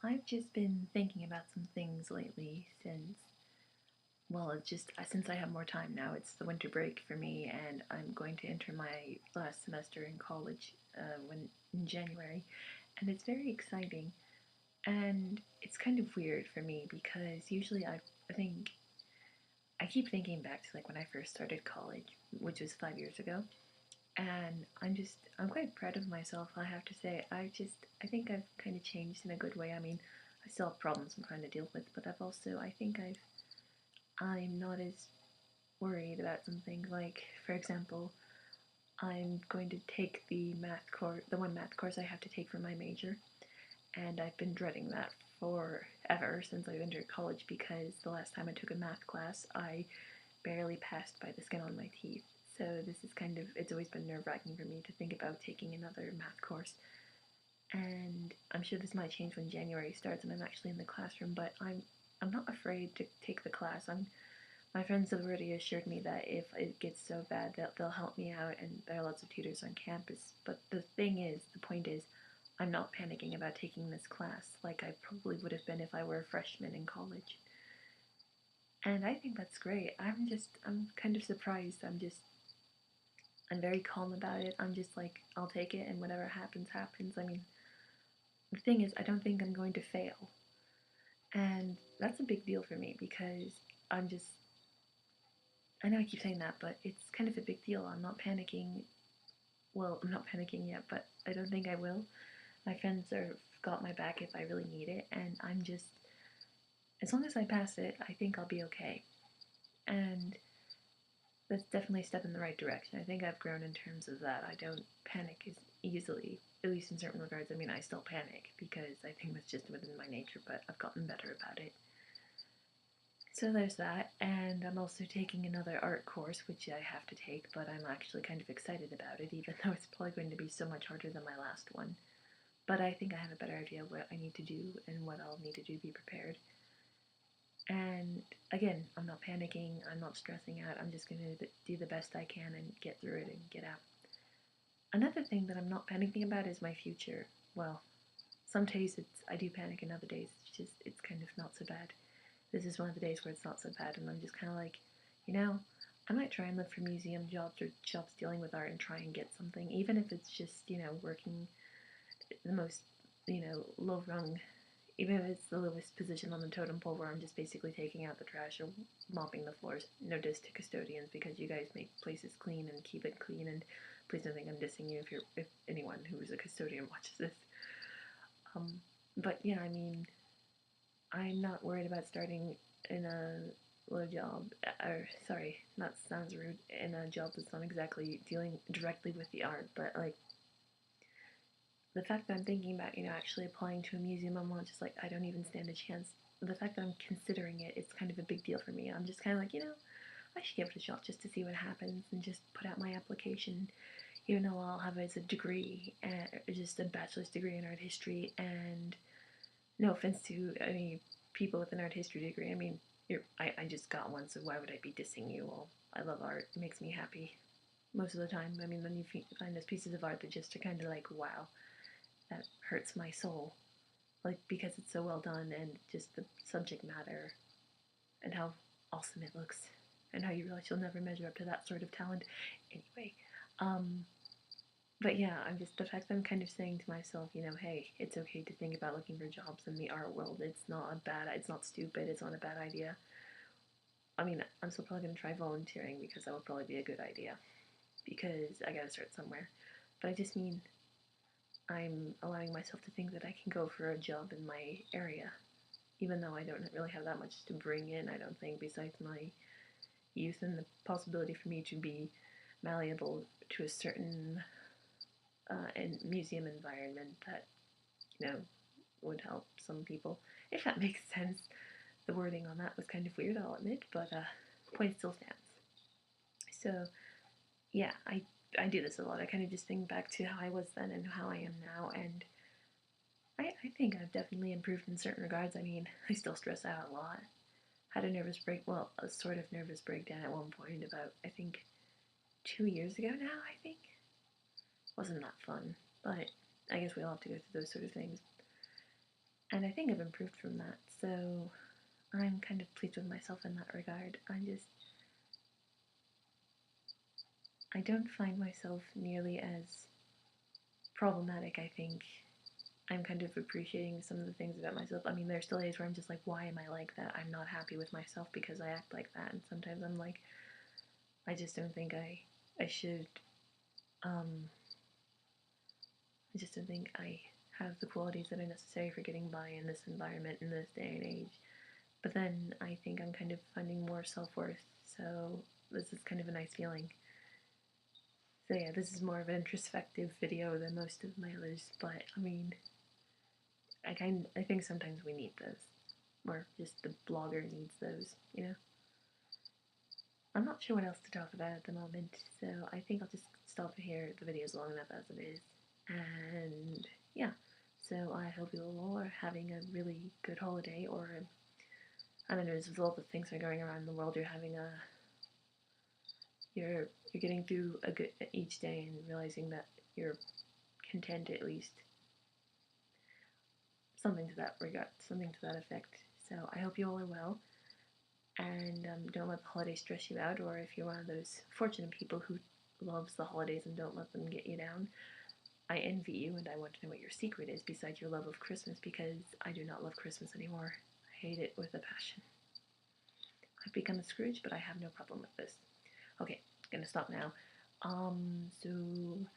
I've just been thinking about some things lately since I have more time now. It's the winter break for me, and I'm going to enter my last semester in college in January, and it's very exciting. And it's kind of weird for me because usually I think I keep thinking back to like when I first started college, which was 5 years ago, and I'm quite proud of myself. I have to say, I think I've kind of changed in a good way. I mean, I still have problems I'm trying to deal with, but I think I'm not as worried about some things. Like, for example, I'm going to take the one math course I have to take for my major, and I've been dreading that forever since I've entered college because the last time I took a math class, I barely passed by the skin on my teeth. So it's always been nerve-wracking for me to think about taking another math course. And I'm sure this might change when January starts and I'm actually in the classroom, but I'm not afraid to take the class. My friends have already assured me that if it gets so bad that they'll help me out, and there are lots of tutors on campus. But the point is, I'm not panicking about taking this class like I probably would have been if I were a freshman in college. And I think that's great. I'm kind of surprised. I'm very calm about it. I'm just like, I'll take it and whatever happens, happens. I mean, the thing is, I don't think I'm going to fail. And that's a big deal for me because I'm just, I know I keep saying that, but it's kind of a big deal. I'm not panicking. Well, I'm not panicking yet, but I don't think I will. My friends have got my back if I really need it, and as long as I pass it, I think I'll be okay. And that's definitely a step in the right direction. I think I've grown in terms of that. I don't panic as easily, at least in certain regards. I mean, I still panic because I think that's just within my nature, but I've gotten better about it. So there's that, and I'm also taking another art course, which I have to take, but I'm actually kind of excited about it, even though it's probably going to be so much harder than my last one. But I think I have a better idea of what I need to do and what I'll need to do to be prepared. And again, I'm not panicking, I'm not stressing out, I'm just going to do the best I can and get through it and get out. Another thing that I'm not panicking about is my future. Well, some days I do panic, and other days it's kind of not so bad. This is one of the days where it's not so bad, and I'm just kind of like, you know, I might try and look for museum jobs or jobs dealing with art and try and get something, even if it's just, working the most, low rung, even if it's the lowest position on the totem pole where I'm just basically taking out the trash or mopping the floors. No diss to custodians because you guys make places clean and keep it clean, and please don't think I'm dissing you if anyone who is a custodian watches this. Um, but yeah, I mean, I'm not worried about starting in a low job, or sorry, that sounds rude, in a job that's not exactly dealing directly with the art, but like the fact that I'm thinking about, actually applying to a museum, I'm not just like, I don't even stand a chance. The fact that I'm considering it, it's kind of a big deal for me. I'm just kind of like, I should give it a shot just to see what happens and just put out my application, even though I'll have it as a degree, just a bachelor's degree in art history. And no offense to any people with an art history degree. I mean, I just got one, so why would I be dissing you? Well, I love art. It makes me happy most of the time. I mean, when you find those pieces of art that just are kind of like, wow, that hurts my soul. Like, because it's so well done and just the subject matter and how awesome it looks and how you realize you'll never measure up to that sort of talent. Anyway, um, but yeah, I'm just the fact that I'm kind of saying to myself, hey, it's okay to think about looking for jobs in the art world. It's not stupid, it's not a bad idea. I mean, I'm still probably gonna try volunteering because that would probably be a good idea because I gotta start somewhere. But I just mean I'm allowing myself to think that I can go for a job in my area, even though I don't really have that much to bring in. I don't think besides my youth and the possibility for me to be malleable to a certain museum environment that would help some people. If that makes sense. The wording on that was kind of weird, I'll admit, but point still stands. So yeah, I do this a lot. I kind of just think back to how I was then and how I am now, and I think I've definitely improved in certain regards. I mean, I still stress out a lot. Had a sort of nervous breakdown at one point about, I think, 2 years ago now, I think. Wasn't that fun, but I guess we all have to go through those sort of things. And I think I've improved from that, so I'm kind of pleased with myself in that regard. I don't find myself nearly as problematic, I think. I'm kind of appreciating some of the things about myself. I mean, there's still days where I'm just like, why am I like that? I'm not happy with myself because I act like that. And sometimes I'm like, I just don't think I should, um, I just don't think I have the qualities that are necessary for getting by in this environment in this day and age. But then I think I'm kind of finding more self worth, so this is kind of a nice feeling. So yeah, this is more of an introspective video than most of my others, but I mean, I think sometimes we need those, or just the blogger needs those, you know. I'm not sure what else to talk about at the moment, so I think I'll just stop it here. The video's long enough as it is, and yeah. So I hope you all are having a really good holiday, or I don't know, with all the things that are going around in the world, you're getting through a good each day and realizing that you're content at least. Something to that regard, something to that effect. So I hope you all are well, and don't let the holidays stress you out. Or if you're one of those fortunate people who loves the holidays and don't let them get you down, I envy you, and I want to know what your secret is besides your love of Christmas, because I do not love Christmas anymore. I hate it with a passion. I've become a Scrooge, but I have no problem with this. Okay, gonna stop now. So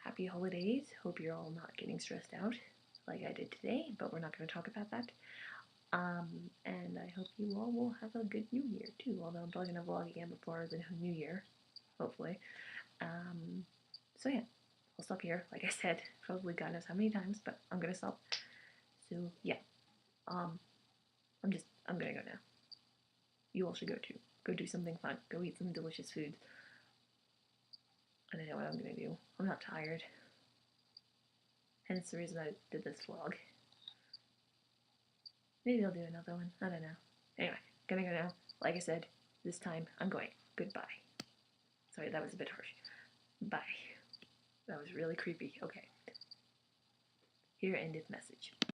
happy holidays. Hope you're all not getting stressed out like I did today, but we're not gonna talk about that. And I hope you all will have a good New Year too. Although I'm probably gonna vlog again before the New Year, hopefully. So yeah, I'll stop here. Like I said, probably God knows how many times, but I'm gonna stop. So yeah, um, I'm gonna go now. You all should go too. Go do something fun. Go eat some delicious food. I don't know what I'm gonna do. I'm not tired. Hence the reason I did this vlog. Maybe I'll do another one. I don't know. Anyway, gonna go now. Like I said, this time I'm going. Goodbye. Sorry, that was a bit harsh. Bye. That was really creepy. Okay. Here endeth message.